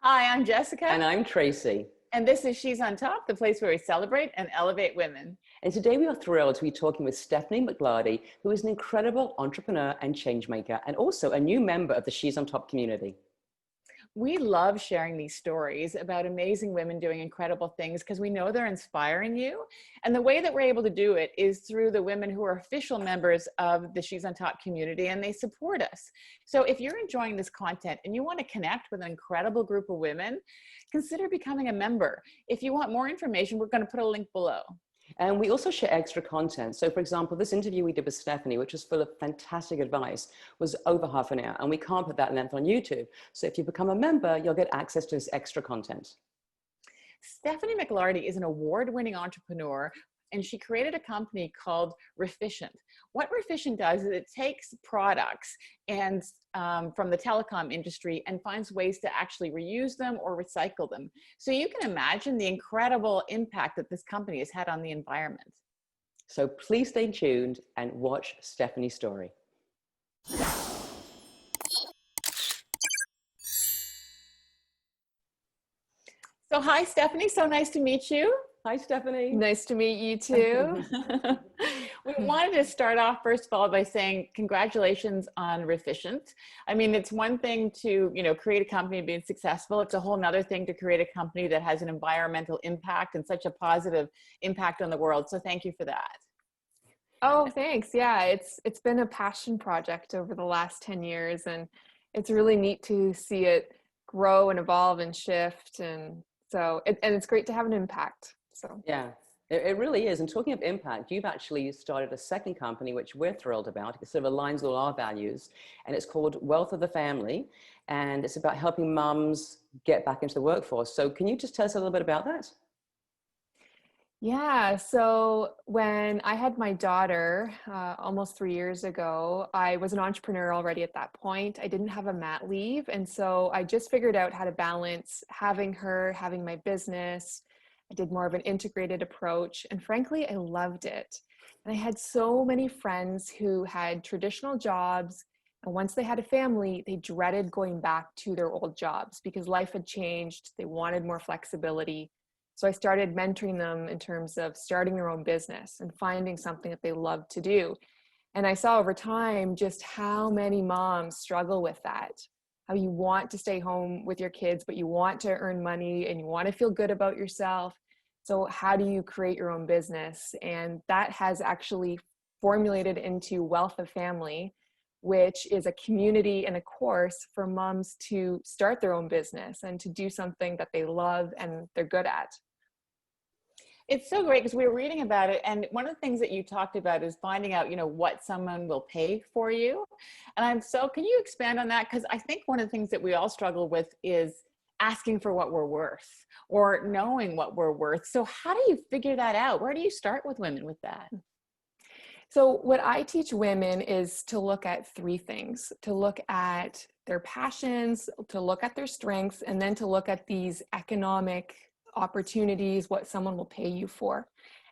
Hi, I'm Jessica, And I'm Tracy. and this is She's on Top, the place where we celebrate and elevate women. And today we are thrilled to be talking with Stephanie McLarty, who is an incredible entrepreneur and change maker, and also a new member of the She's on Top community. We love sharing these stories about amazing women doing incredible things because we know they're inspiring you. And the way that we're able to do it is through the women who are official members of the She's on Top community, and they support us. So if you're enjoying this content and you want to connect with an incredible group of women, consider becoming a member. If you want more information, we're going to put a link below. And we also share extra content. So for example, this interview we did with Stephanie, which was full of fantastic advice, was over half an hour, and we can't put that length on YouTube. So if you become a member, you'll get access to this extra content. Stephanie McLarty is an award-winning entrepreneur, and she created a company called REfficient. What REfficient does is it takes products and from the telecom industry and finds ways to actually reuse them or recycle them. So you can imagine the incredible impact that this company has had on the environment. So please stay tuned and watch Stephanie's story. So hi, Stephanie. So nice to meet you. Hi, Stephanie. Nice to meet you too. We wanted to start off, first of all, by saying congratulations on REfficient. I mean, it's one thing to, create a company and being successful. It's a whole nother thing to create a company that has an environmental impact and such a positive impact on the world. So thank you for that. Oh, thanks. Yeah, it's been a passion project over the last 10 years, and it's really neat to see it grow and evolve and shift. And so, and it's great to have an impact. So yeah, it really is. And talking of impact, you've actually started a second company, which we're thrilled about. It sort of aligns all our values, and it's called Wealth of the Family. And it's about helping mums get back into the workforce. So can you just tell us a little bit about that? yeah, so when I had my daughter almost 3 years ago, I was an entrepreneur already at that point. I didn't have a mat leave. And so I just figured out how to balance having her, having my business. I did more of an integrated approach, and frankly, I loved it. And I had so many friends who had traditional jobs, and once they had a family, they dreaded going back to their old jobs because life had changed. They wanted more flexibility. So I started mentoring them in terms of starting their own business and finding something that they loved to do. And I saw over time just how many moms struggle with that. How you want to stay home with your kids, but you want to earn money and you want to feel good about yourself. So how do you create your own business? And that has actually formulated into Wealth of Family, which is a community and a course for moms to start their own business and to do something that they love and they're good at. It's so great because we were reading about it, and one of the things that you talked about is finding out, what someone will pay for you. And can you expand on that? Because I think one of the things that we all struggle with is asking for what we're worth or knowing what we're worth. So how do you figure that out? Where do you start with women with that? So what I teach women is to look at three things: to look at their passions, to look at their strengths, and then to look at these economic opportunities, what someone will pay you for.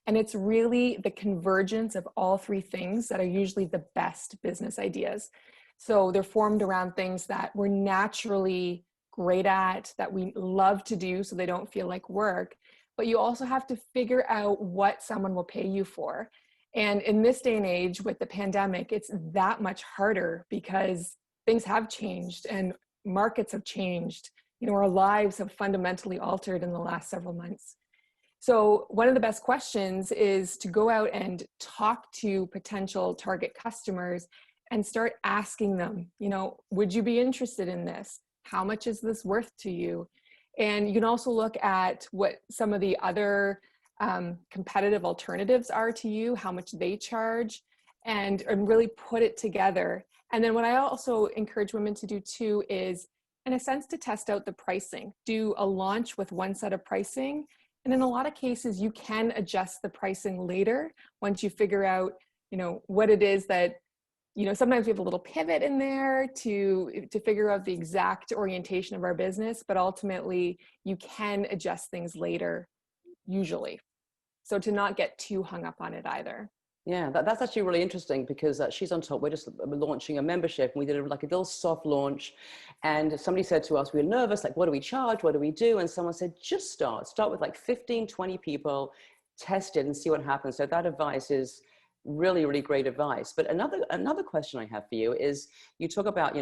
And it's really the convergence of all three things that are usually the best business ideas. So they're formed around things that we're naturally great at, that we love to do so they don't feel like work. But you also have to figure out what someone will pay you for. And in this day and age with the pandemic, it's that much harder because things have changed and markets have changed. Our lives have fundamentally altered in the last several months. So one of the best questions is to go out and talk to potential target customers and start asking them, would you be interested in this? How much is this worth to you? And you can also look at what some of the other competitive alternatives are to you, how much they charge, and really put it together. And then what I also encourage women to do too is, in a sense, to test out the pricing. Do a launch with one set of pricing. And in a lot of cases, you can adjust the pricing later once you figure out, what it is that, sometimes we have a little pivot in there to figure out the exact orientation of our business, but ultimately you can adjust things later, usually. So to not get too hung up on it either. Yeah, that's actually really interesting because She's on Top, we're just launching a membership, and we did like a little soft launch, and somebody said to us, we were nervous, like, what do we charge? What do we do? And someone said, just start with like 15, 20 people, test it and see what happens. So that advice is really, really great advice. But another question I have for you is, you talk about,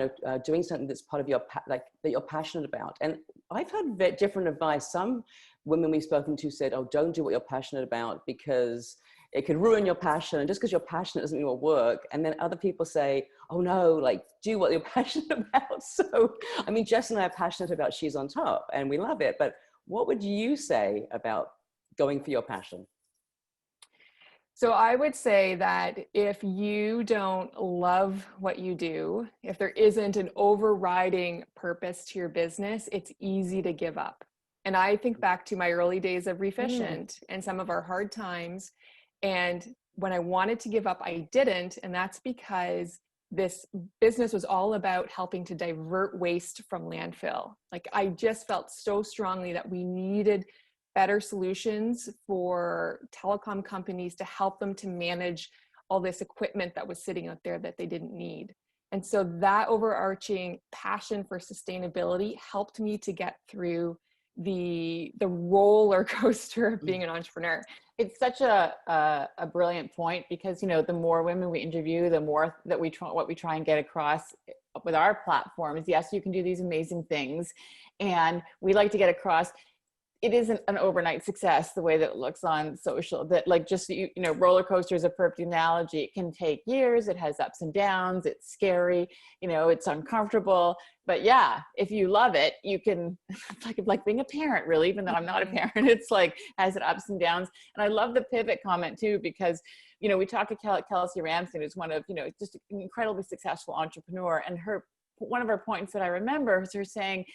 doing something that's part of your, like, that you're passionate about. And I've heard different advice. Some women we've spoken to said, oh, don't do what you're passionate about because it could ruin your passion. And just because you're passionate doesn't mean it will work. And then other people say, oh no, like, do what you're passionate about. So, I mean, Jess and I are passionate about She's on Top and we love it. But what would you say about going for your passion? So I would say that if you don't love what you do, if there isn't an overriding purpose to your business, it's easy to give up. And I think back to my early days of REfficient and some of our hard times. And when I wanted to give up, I didn't. And that's because this business was all about helping to divert waste from landfill. Like, I just felt so strongly that we needed better solutions for telecom companies to help them to manage all this equipment that was sitting out there that they didn't need. And so that overarching passion for sustainability helped me to get through the roller coaster of being an entrepreneur. It's such a brilliant point, because the more women we interview, the more that what we try and get across with our platforms. Yes, you can do these amazing things, and we like to get across, it isn't an overnight success the way that it looks on social. That, like, just roller coaster is a perfect analogy. It can take years. It has ups and downs. It's scary. It's uncomfortable. But yeah, if you love it, you can. It's like being a parent, really. Even though I'm not a parent, it's like has it ups and downs. And I love the pivot comment too, because we talked to Kelsey Ramsey, who's one of just an incredibly successful entrepreneur, and one of her points that I remember is her saying,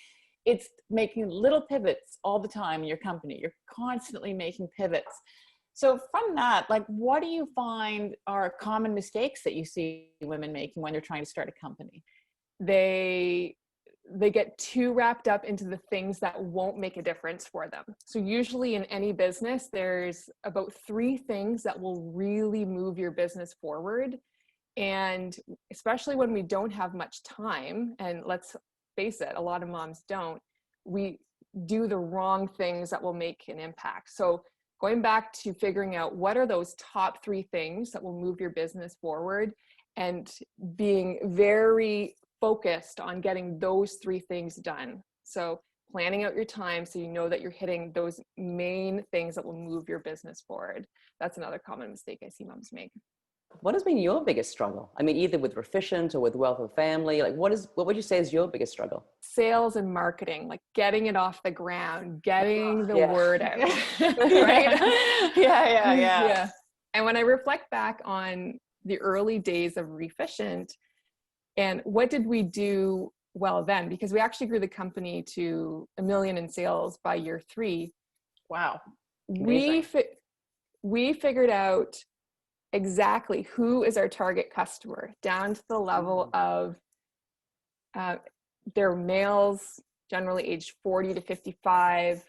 it's making little pivots all the time in your company. You're constantly making pivots. So from that, like, what do you find are common mistakes that you see women making when they're trying to start a company? They get too wrapped up into the things that won't make a difference for them. So usually in any business, there's about 3 things that will really move your business forward. And especially when we don't have much time, and let's face it, a lot of moms don't, we do the wrong things that will make an impact. So going back to figuring out what are those top 3 things that will move your business forward, and being very focused on getting those 3 things done. So planning out your time so you know that you're hitting those main things that will move your business forward. That's another common mistake I see moms make. What has been your biggest struggle? I mean, either with REfficient or with Wealth of Family, like what would you say is your biggest struggle? Sales and marketing, like getting it off the ground, getting the word out, right? Yeah. And when I reflect back on the early days of REfficient, and what did we do well then? Because we actually grew the company to $1 million in sales by year 3. Wow. We figured out exactly who is our target customer, down to the level of they're males, generally aged 40 to 55.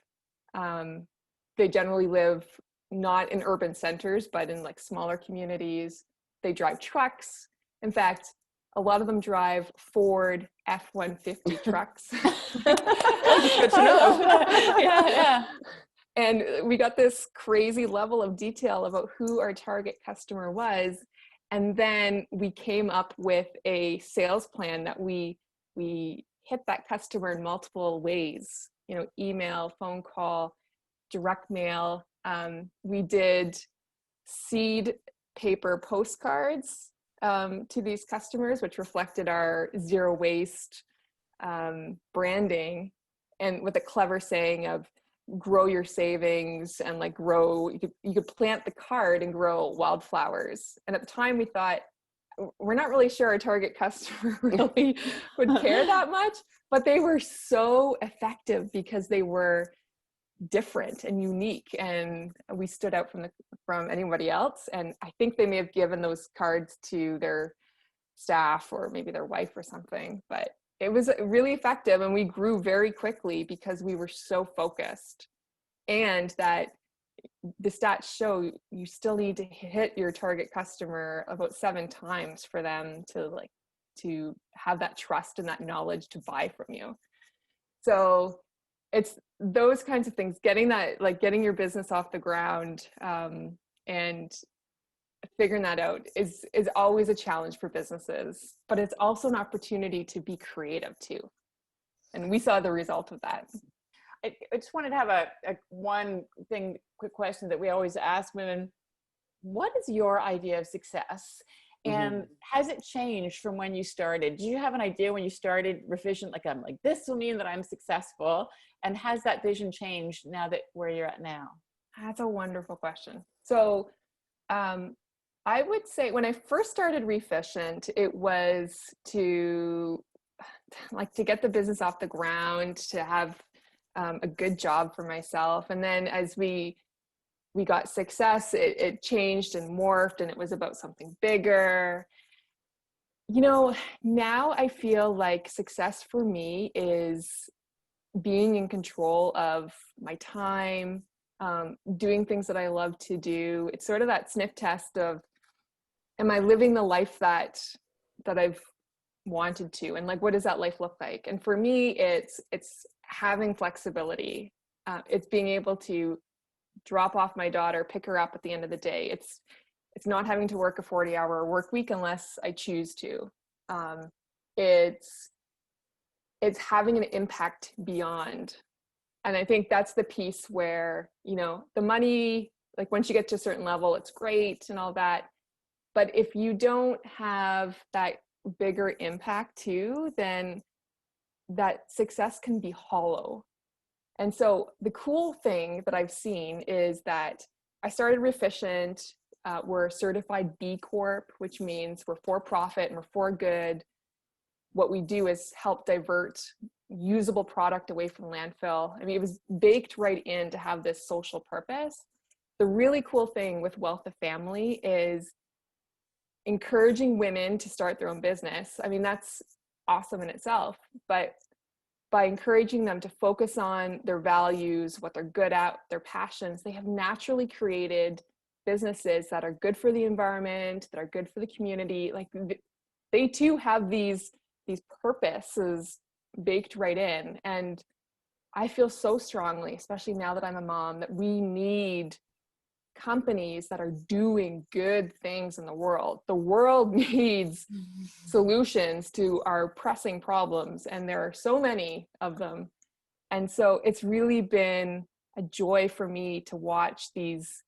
They generally live not in urban centers, but in like smaller communities. They drive trucks. In fact, a lot of them drive Ford F-150 trucks. Good to know. Yeah. And we got this crazy level of detail about who our target customer was. And then we came up with a sales plan that we hit that customer in multiple ways, email, phone call, direct mail. We did seed paper postcards to these customers, which reflected our zero waste branding, and with a clever saying of grow your savings, and like you could plant the card and grow wildflowers. And at the time we thought, we're not really sure our target customer really would care that much, but they were so effective because they were different and unique, and we stood out from anybody else. And I think they may have given those cards to their staff or maybe their wife or something, but it was really effective, and we grew very quickly because we were so focused. And that the stats show you still need to hit your target customer about 7 times for them to have that trust and that knowledge to buy from you. So it's those kinds of things, getting your business off the ground, and figuring that out is always a challenge for businesses, but it's also an opportunity to be creative too. And we saw the result of that. I just wanted to have a quick question that we always ask women. What is your idea of success? And has it changed from when you started? Did you have an idea when you started REfficient, like, I'm like, this will mean that I'm successful? And has that vision changed now that where you're at now? That's a wonderful question. So I would say when I first started REfficient, it was to get the business off the ground, to have a good job for myself. And then as we got success, it changed and morphed, and it was about something bigger. Now I feel like success for me is being in control of my time, doing things that I love to do. It's sort of that sniff test of, am I living the life that I've wanted to? And what does that life look like? And for me, it's having flexibility. It's being able to drop off my daughter, pick her up at the end of the day. It's not having to work a 40-hour work week unless I choose to. It's having an impact beyond. And I think that's the piece where, the money, once you get to a certain level, it's great and all that. But if you don't have that bigger impact too, then that success can be hollow. And so the cool thing that I've seen is that I started REfficient. We're certified B Corp, which means we're for profit and we're for good. What we do is help divert usable product away from landfill. I mean, it was baked right in to have this social purpose. The really cool thing with Wealth of Family is encouraging women to start their own business. I mean, that's awesome in itself, but by encouraging them to focus on their values, what they're good at, their passions, they have naturally created businesses that are good for the environment, that are good for the community. They too have these purposes baked right in. And I feel so strongly, especially now that I'm a mom, that we need companies that are doing good things in the world. The world needs solutions to our pressing problems, and there are so many of them. And so it's really been a joy for me to watch these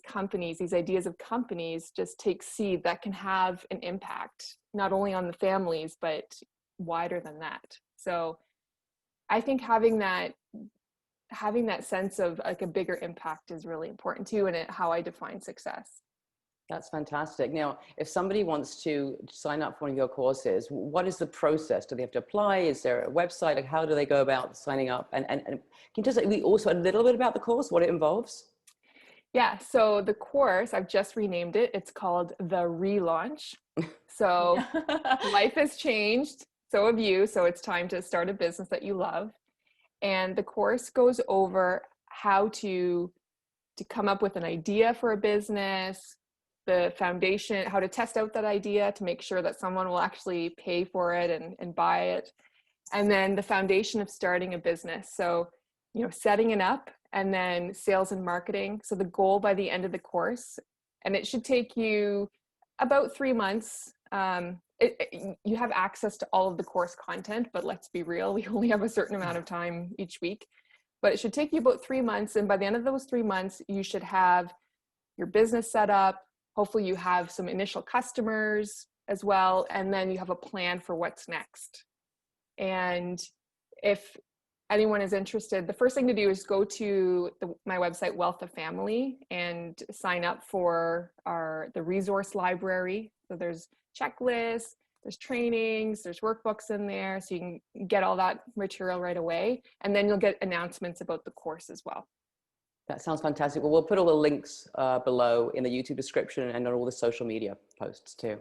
companies, these ideas of companies just take seed that can have an impact, not only on the families, but wider than that. So I think having that sense of a bigger impact is really important too, and how I define success. That's fantastic. Now, if somebody wants to sign up for one of your courses, what is the process? Do they have to apply? Is there a website? How do they go about signing up? And can you just say also a little bit about the course, what it involves? Yeah, so the course, I've just renamed it. It's called the Relaunch. So life has changed, so have you. So it's time to start a business that you love. And the course goes over how to come up with an idea for a business, the foundation, how to test out that idea to make sure that someone will actually pay for it and buy it. And then the foundation of starting a business. So, setting it up, and then sales and marketing. So the goal by the end of the course, and it should take you about 3 months. You have access to all of the course content, but let's be real, we only have a certain amount of time each week. But it should take you about 3 months. And by the end of those 3 months, you should have your business set up. Hopefully you have some initial customers as well. And then you have a plan for what's next. And if anyone is interested, the first thing to do is go to my website, Wealth of Family, and sign up for the resource library. So there's checklists, there's trainings, there's workbooks in there, so you can get all that material right away. And then you'll get announcements about the course as well. That sounds fantastic. Well, we'll put all the links below in the YouTube description and on all the social media posts too.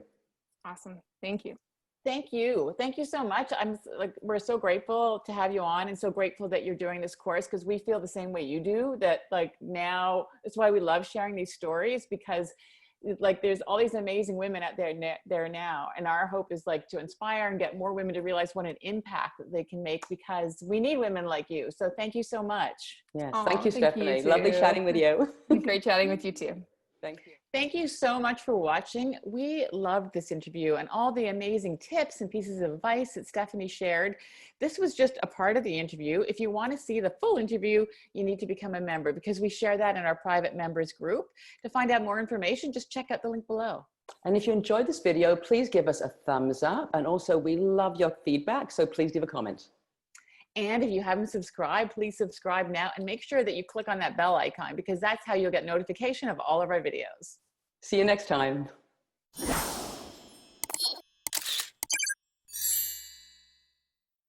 Awesome. Thank you. Thank you. Thank you so much. We're so grateful to have you on, and so grateful that you're doing this course, because we feel the same way you do, that like now, that's why we love sharing these stories, because like there's all these amazing women out there now. And our hope is like to inspire and get more women to realize what an impact that they can make, because we need women like you. So thank you so much. Yes. Aw, Thank you, thank you Stephanie. too. Lovely chatting with you. Great chatting with you too. Thank you. Thank you so much for watching. We loved this interview and all the amazing tips and pieces of advice that Stephanie shared. This was just a part of the interview. If you want to see the full interview, you need to become a member, because we share that in our private members group. To find out more information, just check out the link below. And if you enjoyed this video, please give us a thumbs up. And also, we love your feedback, so please leave a comment. And if you haven't subscribed, please subscribe now, and make sure that you click on that bell icon, because that's how you'll get notification of all of our videos. See you next time.